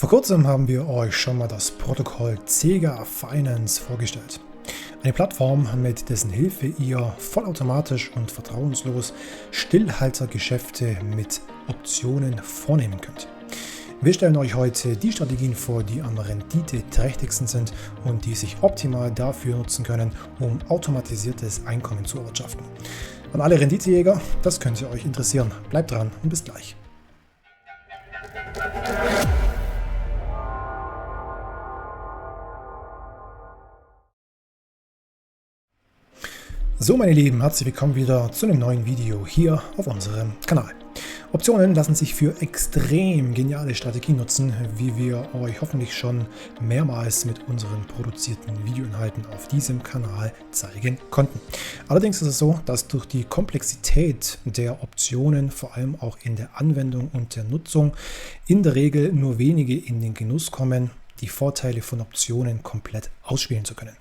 Vor kurzem haben wir euch schon mal das Protokoll Cega Finance vorgestellt. Eine Plattform, mit dessen Hilfe ihr vollautomatisch und vertrauenslos Stillhaltergeschäfte mit Optionen vornehmen könnt. Wir stellen euch heute die Strategien vor, die am renditeträchtigsten sind und die sich optimal dafür nutzen können, um automatisiertes Einkommen zu erwirtschaften. An alle Renditejäger, das könnte euch interessieren. Bleibt dran und bis gleich. So meine Lieben, herzlich willkommen wieder zu einem neuen Video hier auf unserem Kanal. Optionen lassen sich für extrem geniale Strategien nutzen, wie wir euch hoffentlich schon mehrmals mit unseren produzierten Videoinhalten auf diesem Kanal zeigen konnten. Allerdings ist es so, dass durch die Komplexität der Optionen, vor allem auch in der Anwendung und der Nutzung, in der Regel nur wenige in den Genuss kommen, die Vorteile von Optionen komplett ausspielen zu können.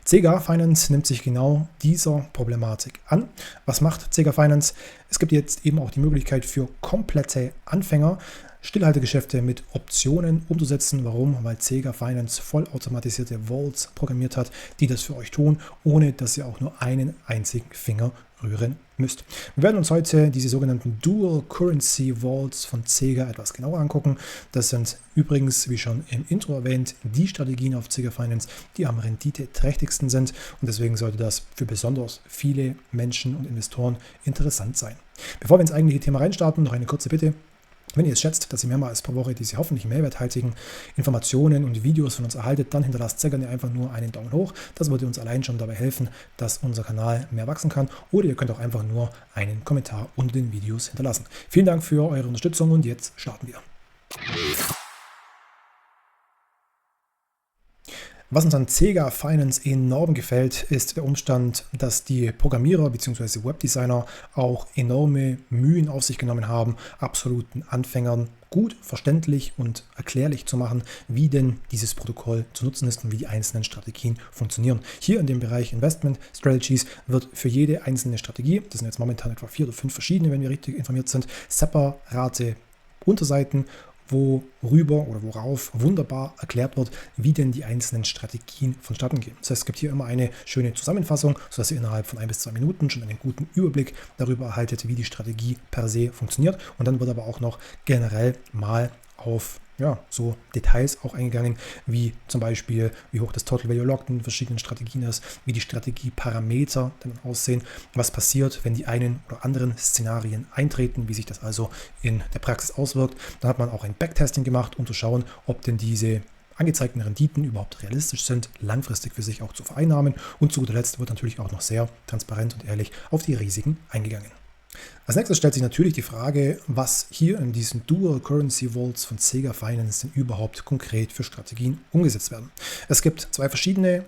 Cega Finance nimmt sich genau dieser Problematik an. Was macht Cega Finance? Es gibt jetzt eben auch die Möglichkeit für komplette Anfänger, Stillhaltegeschäfte mit Optionen umzusetzen. Warum? Weil Cega Finance vollautomatisierte Vaults programmiert hat, die das für euch tun, ohne dass ihr auch nur einen einzigen Finger rühren müsst. Wir werden uns heute diese sogenannten Dual Currency Vaults von Cega etwas genauer angucken. Das sind übrigens, wie schon im Intro erwähnt, die Strategien auf Cega Finance, die am renditeträchtigsten sind, und deswegen sollte das für besonders viele Menschen und Investoren interessant sein. Bevor wir ins eigentliche Thema reinstarten, noch eine kurze Bitte. Wenn ihr es schätzt, dass ihr mehrmals pro Woche diese hoffentlich mehrwerthaltigen Informationen und Videos von uns erhaltet, dann hinterlasst sehr gerne einfach nur einen Daumen hoch. Das würde uns allein schon dabei helfen, dass unser Kanal mehr wachsen kann. Oder ihr könnt auch einfach nur einen Kommentar unter den Videos hinterlassen. Vielen Dank für eure Unterstützung und jetzt starten wir. Was uns an Cega Finance enorm gefällt, ist der Umstand, dass die Programmierer bzw. Webdesigner auch enorme Mühen auf sich genommen haben, absoluten Anfängern gut verständlich und erklärlich zu machen, wie denn dieses Protokoll zu nutzen ist und wie die einzelnen Strategien funktionieren. Hier in dem Bereich Investment Strategies wird für jede einzelne Strategie, das sind jetzt momentan etwa 4 oder 5 verschiedene, wenn wir richtig informiert sind, separate Unterseiten, worüber oder worauf wunderbar erklärt wird, wie denn die einzelnen Strategien vonstatten gehen. Das heißt, es gibt hier immer eine schöne Zusammenfassung, sodass ihr innerhalb von 1 bis 2 Minuten schon einen guten Überblick darüber erhaltet, wie die Strategie per se funktioniert. Und dann wird aber auch noch generell mal auf so Details auch eingegangen, wie zum Beispiel, wie hoch das Total Value Locked in verschiedenen Strategien ist, wie die Strategieparameter dann aussehen, was passiert, wenn die einen oder anderen Szenarien eintreten, wie sich das also in der Praxis auswirkt. Dann hat man auch ein Backtesting gemacht, um zu schauen, ob denn diese angezeigten Renditen überhaupt realistisch sind, langfristig für sich auch zu vereinnahmen. Und zu guter Letzt wird natürlich auch noch sehr transparent und ehrlich auf die Risiken eingegangen. Als nächstes stellt sich natürlich die Frage, was hier in diesen Dual Currency Vaults von Cega Finance denn überhaupt konkret für Strategien umgesetzt werden. Es gibt 2 verschiedene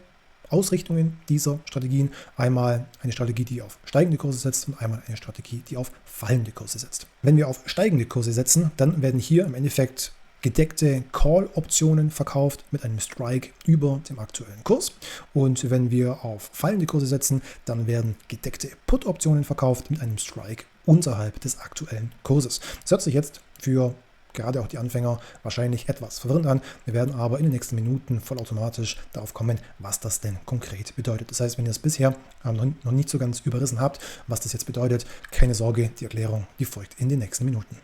Ausrichtungen dieser Strategien. Einmal eine Strategie, die auf steigende Kurse setzt, und einmal eine Strategie, die auf fallende Kurse setzt. Wenn wir auf steigende Kurse setzen, dann werden hier im Endeffekt gedeckte Call-Optionen verkauft mit einem Strike über dem aktuellen Kurs. Und wenn wir auf fallende Kurse setzen, dann werden gedeckte Put-Optionen verkauft mit einem Strike unterhalb des aktuellen Kurses. Das hört sich jetzt für gerade auch die Anfänger wahrscheinlich etwas verwirrend an. Wir werden aber in den nächsten Minuten vollautomatisch darauf kommen, was das denn konkret bedeutet. Das heißt, wenn ihr es bisher noch nicht so ganz überrissen habt, was das jetzt bedeutet, keine Sorge, die Erklärung, die folgt in den nächsten Minuten.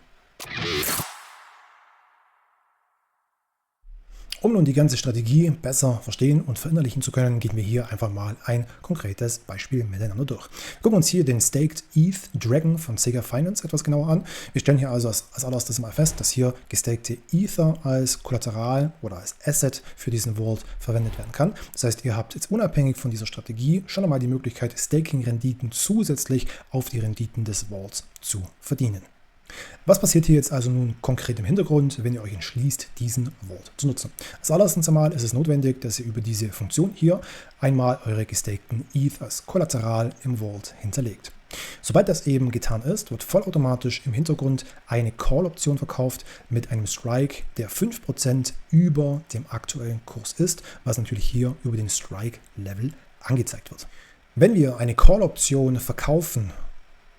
Um nun die ganze Strategie besser verstehen und verinnerlichen zu können, gehen wir hier einfach mal ein konkretes Beispiel miteinander durch. Wir gucken uns hier den Staked ETH Dragon von Cega Finance etwas genauer an. Wir stellen hier also als allererstes mal fest, dass hier gestakte Ether als Kollateral oder als Asset für diesen Vault verwendet werden kann. Das heißt, ihr habt jetzt unabhängig von dieser Strategie schon einmal die Möglichkeit, Staking-Renditen zusätzlich auf die Renditen des Vaults zu verdienen. Was passiert hier jetzt also nun konkret im Hintergrund, wenn ihr euch entschließt, diesen Vault zu nutzen? Als allererstes einmal ist es notwendig, dass ihr über diese Funktion hier einmal eure gestakten ETH als Kollateral im Vault hinterlegt. Sobald das eben getan ist, wird vollautomatisch im Hintergrund eine Call-Option verkauft mit einem Strike, der 5% über dem aktuellen Kurs ist, was natürlich hier über den Strike-Level angezeigt wird. Wenn wir eine Call-Option verkaufen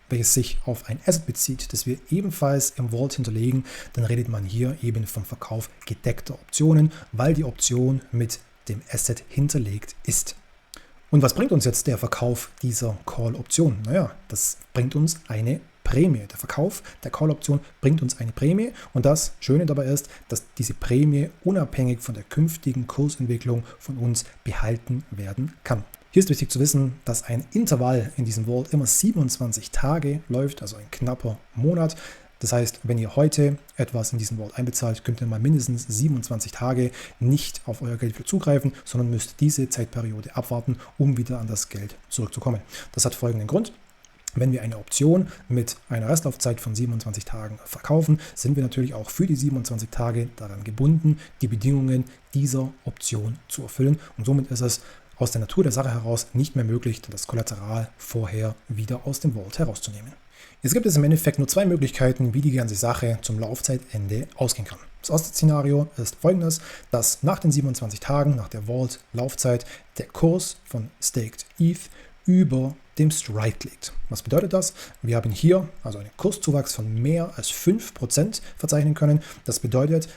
welches sich auf ein Asset bezieht, das wir ebenfalls im Vault hinterlegen, dann redet man hier eben vom Verkauf gedeckter Optionen, weil die Option mit dem Asset hinterlegt ist. Und was bringt uns jetzt der Verkauf dieser Call-Option? Naja, das bringt uns eine Prämie. Der Verkauf der Call-Option bringt uns eine Prämie und das Schöne dabei ist, dass diese Prämie unabhängig von der künftigen Kursentwicklung von uns behalten werden kann. Hier ist wichtig zu wissen, dass ein Intervall in diesem Vault immer 27 Tage läuft, also ein knapper Monat. Das heißt, wenn ihr heute etwas in diesen Vault einbezahlt, könnt ihr mal mindestens 27 Tage nicht auf euer Geld wieder zugreifen, sondern müsst diese Zeitperiode abwarten, um wieder an das Geld zurückzukommen. Das hat folgenden Grund. Wenn wir eine Option mit einer Restlaufzeit von 27 Tagen verkaufen, sind wir natürlich auch für die 27 Tage daran gebunden, die Bedingungen dieser Option zu erfüllen. Und somit ist es aus der Natur der Sache heraus nicht mehr möglich, das Kollateral vorher wieder aus dem Vault herauszunehmen. Jetzt gibt es im Endeffekt nur zwei Möglichkeiten, wie die ganze Sache zum Laufzeitende ausgehen kann. Das erste Szenario ist folgendes, dass nach den 27 Tagen, nach der Vault-Laufzeit, der Kurs von Staked ETH über dem Strike liegt. Was bedeutet das? Wir haben hier also einen Kurszuwachs von mehr als 5% verzeichnen können. Das bedeutet,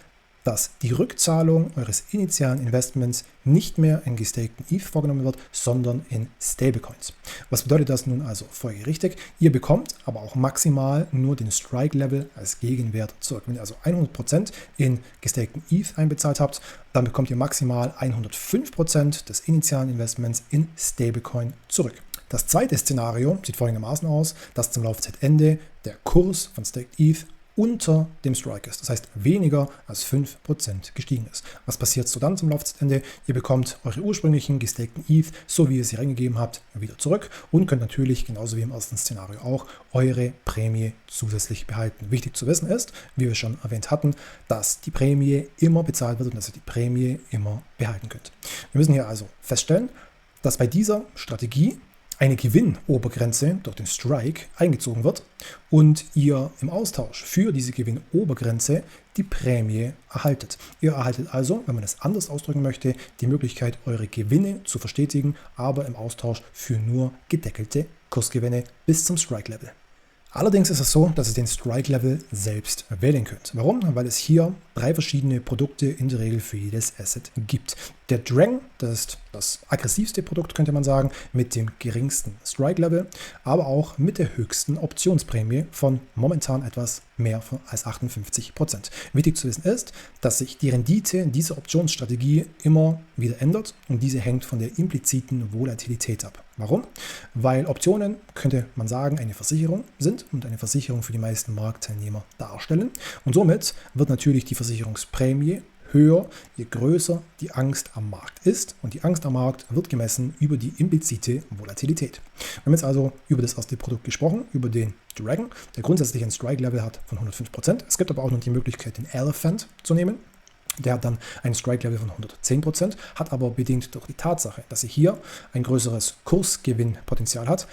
dass die Rückzahlung eures initialen Investments nicht mehr in gestakten ETH vorgenommen wird, sondern in Stablecoins. Was bedeutet das nun also folgerichtig? Ihr bekommt aber auch maximal nur den Strike-Level als Gegenwert zurück. Wenn ihr also 100% in gestakten ETH einbezahlt habt, dann bekommt ihr maximal 105% des initialen Investments in Stablecoin zurück. Das zweite Szenario sieht folgendermaßen aus, dass zum Laufzeitende der Kurs von Staked ETH unter dem Strike ist, das heißt weniger als 5% gestiegen ist. Was passiert so dann zum Laufzeitende? Ihr bekommt eure ursprünglichen gestakten ETH, so wie ihr sie reingegeben habt, wieder zurück und könnt natürlich, genauso wie im ersten Szenario auch, eure Prämie zusätzlich behalten. Wichtig zu wissen ist, wie wir schon erwähnt hatten, dass die Prämie immer bezahlt wird und dass ihr die Prämie immer behalten könnt. Wir müssen hier also feststellen, dass bei dieser Strategie eine Gewinnobergrenze durch den Strike eingezogen wird und ihr im Austausch für diese Gewinnobergrenze die Prämie erhaltet. Ihr erhaltet also, wenn man es anders ausdrücken möchte, die Möglichkeit, eure Gewinne zu verstetigen, aber im Austausch für nur gedeckelte Kursgewinne bis zum Strike-Level. Allerdings ist es so, dass ihr den Strike-Level selbst wählen könnt. Warum? Weil es hier 3 verschiedene Produkte in der Regel für jedes Asset gibt. Der Dragon, das ist das aggressivste Produkt, könnte man sagen, mit dem geringsten Strike-Level, aber auch mit der höchsten Optionsprämie von momentan etwas mehr als 58%. Wichtig zu wissen ist, dass sich die Rendite dieser Optionsstrategie immer wieder ändert und diese hängt von der impliziten Volatilität ab. Warum? Weil Optionen, könnte man sagen, eine Versicherung sind und eine Versicherung für die meisten Marktteilnehmer darstellen. Und somit wird natürlich die Versicherungsprämie höher, je größer die Angst am Markt ist. Und die Angst am Markt wird gemessen über die implizite Volatilität. Wir haben jetzt also über das erste Produkt gesprochen, über den Dragon, der grundsätzlich ein Strike-Level hat von 105%. Es gibt aber auch noch die Möglichkeit, den Elephant zu nehmen. Der hat dann ein Strike-Level von 110%, hat aber bedingt durch die Tatsache, dass er hier ein größeres Kursgewinnpotenzial hat,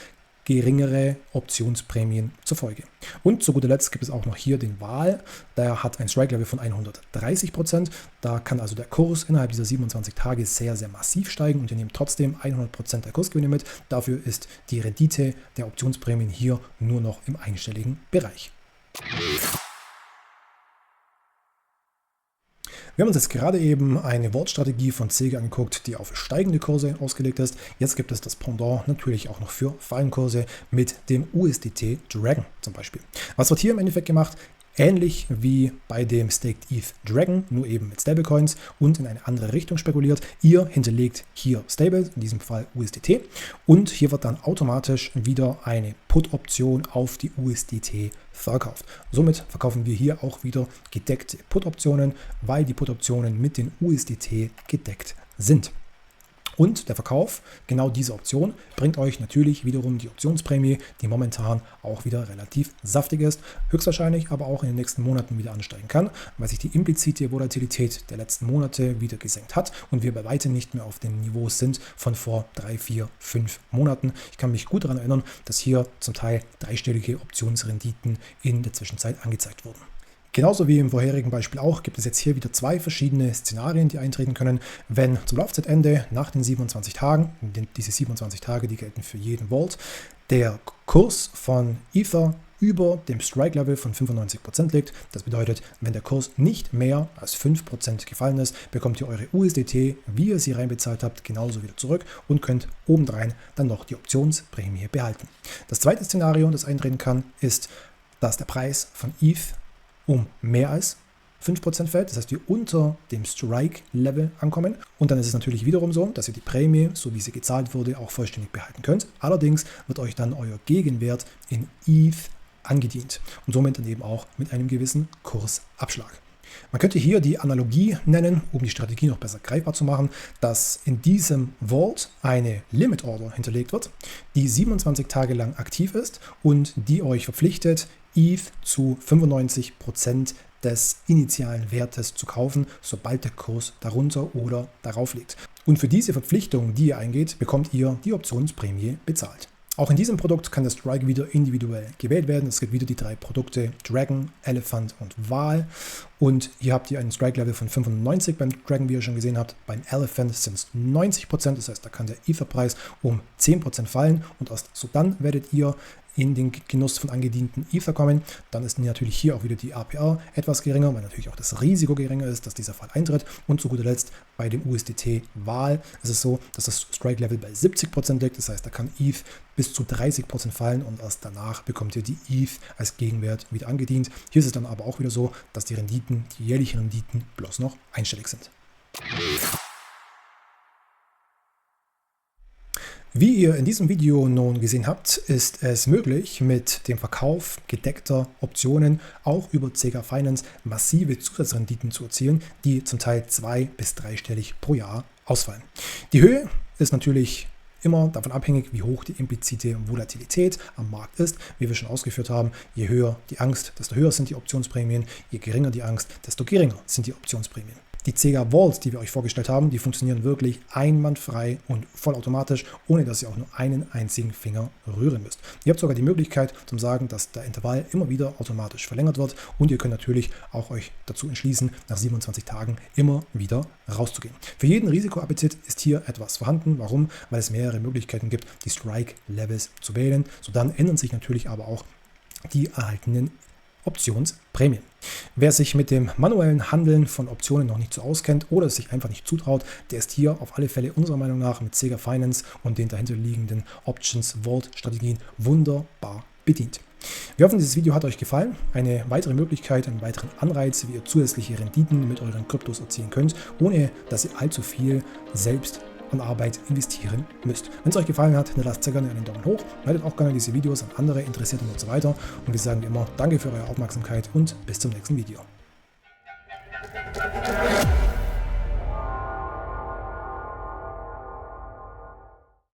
geringere Optionsprämien zur Folge. Und zu guter Letzt gibt es auch noch hier den Wal, der hat ein Strike-Level von 130%. Da kann also der Kurs innerhalb dieser 27 Tage sehr, sehr massiv steigen und ihr nehmt trotzdem 100% der Kursgewinne mit. Dafür ist die Rendite der Optionsprämien hier nur noch im einstelligen Bereich. Wir haben uns jetzt gerade eben eine Wortstrategie von Zege angeguckt, die auf steigende Kurse ausgelegt ist. Jetzt gibt es das Pendant natürlich auch noch für Fallenkurse mit dem USDT Dragon zum Beispiel. Was wird hier im Endeffekt gemacht? Ähnlich wie bei dem Staked ETH Dragon, nur eben mit Stablecoins und in eine andere Richtung spekuliert. Ihr hinterlegt hier Stables, in diesem Fall USDT, und hier wird dann automatisch wieder eine Put-Option auf die USDT verkauft. Somit verkaufen wir hier auch wieder gedeckte Put-Optionen, weil die Put-Optionen mit den USDT gedeckt sind. Und der Verkauf genau dieser Option bringt euch natürlich wiederum die Optionsprämie, die momentan auch wieder relativ saftig ist, höchstwahrscheinlich aber auch in den nächsten Monaten wieder ansteigen kann, weil sich die implizite Volatilität der letzten Monate wieder gesenkt hat und wir bei weitem nicht mehr auf den Niveaus sind von vor 3, 4, 5 Monaten. Ich kann mich gut daran erinnern, dass hier zum Teil dreistellige Optionsrenditen in der Zwischenzeit angezeigt wurden. Genauso wie im vorherigen Beispiel auch, gibt es jetzt hier wieder zwei verschiedene Szenarien, die eintreten können. Wenn zum Laufzeitende nach den 27 Tagen, diese 27 Tage, die gelten für jeden Vault, der Kurs von Ether über dem Strike-Level von 95% liegt. Das bedeutet, wenn der Kurs nicht mehr als 5% gefallen ist, bekommt ihr eure USDT, wie ihr sie reinbezahlt habt, genauso wieder zurück und könnt obendrein dann noch die Optionsprämie behalten. Das zweite Szenario, das eintreten kann, ist, dass der Preis von ETH um mehr als 5% fällt, das heißt, wir unter dem Strike-Level ankommen. Und dann ist es natürlich wiederum so, dass ihr die Prämie, so wie sie gezahlt wurde, auch vollständig behalten könnt. Allerdings wird euch dann euer Gegenwert in ETH angedient und somit dann eben auch mit einem gewissen Kursabschlag. Man könnte hier die Analogie nennen, um die Strategie noch besser greifbar zu machen, dass in diesem Vault eine Limit Order hinterlegt wird, die 27 Tage lang aktiv ist und die euch verpflichtet, ETH zu 95% des initialen Wertes zu kaufen, sobald der Kurs darunter oder darauf liegt. Und für diese Verpflichtung, die ihr eingeht, bekommt ihr die Optionsprämie bezahlt. Auch in diesem Produkt kann der Strike wieder individuell gewählt werden. Es gibt wieder die drei Produkte Dragon, Elephant und Wal. Und hier habt ihr einen Strike-Level von 95 beim Dragon, wie ihr schon gesehen habt. Beim Elephant sind es 90%, das heißt, da kann der Ether-Preis um 10% fallen. Und erst so dann werdet ihr in den Genuss von angedienten Ether kommen. Dann ist natürlich hier auch wieder die APR etwas geringer, weil natürlich auch das Risiko geringer ist, dass dieser Fall eintritt. Und zu guter Letzt bei dem USDT-Wal ist es so, dass das Strike-Level bei 70% liegt. Das heißt, da kann ETH bis zu 30% fallen und erst danach bekommt ihr die ETH als Gegenwert wieder angedient. Hier ist es dann aber auch wieder so, dass die Renditen, die jährlichen Renditen, bloß noch einstellig sind. Wie ihr in diesem Video nun gesehen habt, ist es möglich, mit dem Verkauf gedeckter Optionen auch über CK Finance massive Zusatzrenditen zu erzielen, die zum Teil 2- bis 3-stellig pro Jahr ausfallen. Die Höhe ist natürlich immer davon abhängig, wie hoch die implizite Volatilität am Markt ist. Wie wir schon ausgeführt haben, je höher die Angst, desto höher sind die Optionsprämien, je geringer die Angst, desto geringer sind die Optionsprämien. Die CK Vaults, die wir euch vorgestellt haben, die funktionieren wirklich einwandfrei und vollautomatisch, ohne dass ihr auch nur einen einzigen Finger rühren müsst. Ihr habt sogar die Möglichkeit zu sagen, dass der Intervall immer wieder automatisch verlängert wird und ihr könnt natürlich auch euch dazu entschließen, nach 27 Tagen immer wieder rauszugehen. Für jeden Risikoappetit ist hier etwas vorhanden. Warum? Weil es mehrere Möglichkeiten gibt, die Strike-Levels zu wählen. So dann ändern sich natürlich aber auch die erhaltenen Optionsprämien. Wer sich mit dem manuellen Handeln von Optionen noch nicht so auskennt oder es sich einfach nicht zutraut, der ist hier auf alle Fälle unserer Meinung nach mit CK Finance und den dahinterliegenden Options Vault Strategien wunderbar bedient. Wir hoffen, dieses Video hat euch gefallen. Eine weitere Möglichkeit, einen weiteren Anreiz, wie ihr zusätzliche Renditen mit euren Kryptos erzielen könnt, ohne dass ihr allzu viel selbst an Arbeit investieren müsst. Wenn es euch gefallen hat, dann lasst sehr gerne einen Daumen hoch, leitet auch gerne diese Videos an andere Interessierte und so weiter. Und wir sagen wie immer, danke für eure Aufmerksamkeit und bis zum nächsten Video.